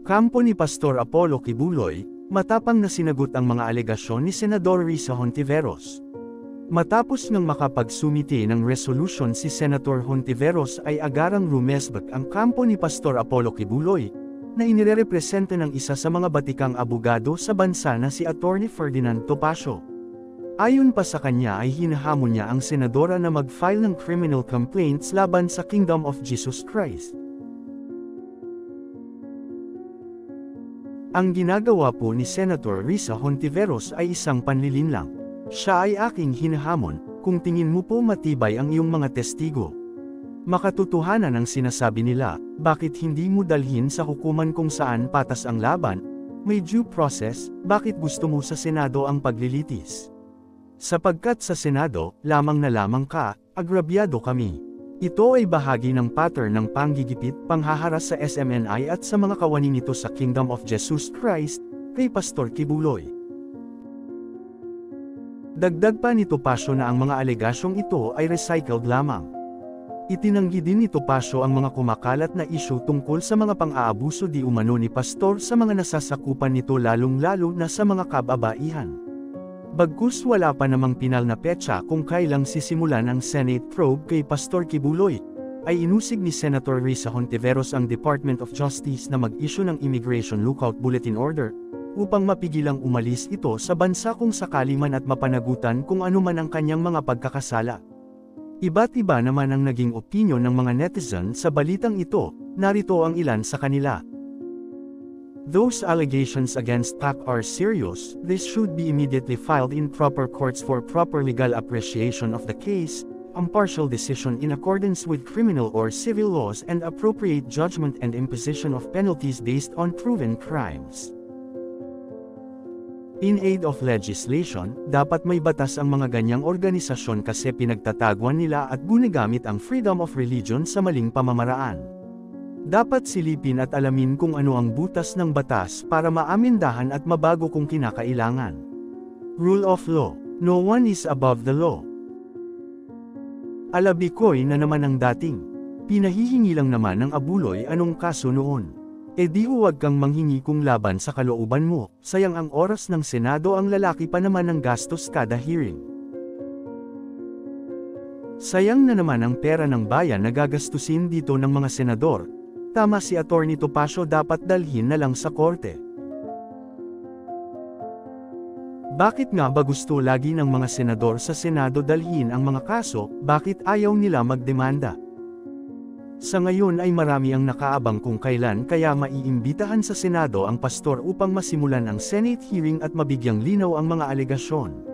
Kampo ni Pastor Apollo Kibuloy, matapang na sinagot ang mga alegasyon ni Senador Risa Hontiveros. Matapos ngang makapagsumite ng resolution si Senator Hontiveros ay agarang rumesbak ang kampo ni Pastor Apollo Kibuloy, na inirerepresenta ng isa sa mga batikang abogado sa bansa na si Atty. Ferdinand Topacio. Ayon pa sa kanya ay hinahamon niya ang senadora na mag-file ng criminal complaints laban sa Kingdom of Jesus Christ. Ang ginagawa po ni Senator Risa Hontiveros ay isang panlilinlang. Siya ay aking hinahamon, kung tingin mo po matibay ang iyong mga testigo. Makatotohanan ang sinasabi nila, bakit hindi mo dalhin sa hukuman kung saan patas ang laban, may due process, bakit gusto mo sa Senado ang paglilitis? Sapagkat sa Senado, lamang na lamang ka, agrabyado kami. Ito ay bahagi ng pattern ng panggigipit, panghaharas sa SMNI at sa mga kawani nito sa Kingdom of Jesus Christ, kay Pastor Kibuloy. Dagdag pa ni Topacio na ang mga alegasyong ito ay recycled lamang. Itinanggi din ni Topacio ang mga kumakalat na isyu tungkol sa mga pang-aabuso di umano ni Pastor sa mga nasasakupan nito lalong-lalo na sa mga kababaihan. Bagkus wala pa namang pinal na petsa kung kailang sisimulan ang Senate probe kay Pastor Kibuloy, ay inusig ni Senator Risa Hontiveros ang Department of Justice na mag-issue ng Immigration Lookout Bulletin Order, upang mapigilang umalis ito sa bansa kung sakali man at mapanagutan kung ano man ang kanyang mga pagkakasala. Iba't iba naman ang naging opinyon ng mga netizen sa balitang ito, narito ang ilan sa kanila. Those allegations against Pac are serious, this should be immediately filed in proper courts for proper legal appreciation of the case, impartial decision in accordance with criminal or civil laws and appropriate judgment and imposition of penalties based on proven crimes. In aid of legislation, dapat may batas ang mga ganyang organisasyon kasi pinagtatagwan nila at ginagamit ang freedom of religion sa maling pamamaraan. Dapat silipin at alamin kung ano ang butas ng batas para maamindahan at mabago kung kinakailangan. Rule of law. No one is above the law. Alabikoy na naman ang dating. Pinahihingi lang naman ng Abuloy anong kaso noon. E di huwag kang manghingi kung laban sa kalooban mo, sayang ang oras ng Senado ang lalaki pa naman ng gastos kada hearing. Sayang na naman ang pera ng bayan na gagastusin dito ng mga senador, tama si Atty. Topacio dapat dalhin na lang sa korte. Bakit nga ba gusto lagi ng mga senador sa Senado dalhin ang mga kaso, bakit ayaw nila magdemanda? Sa ngayon ay marami ang nakaabang kung kailan kaya maiimbitahan sa Senado ang pastor upang masimulan ang Senate hearing at mabigyang linaw ang mga alegasyon.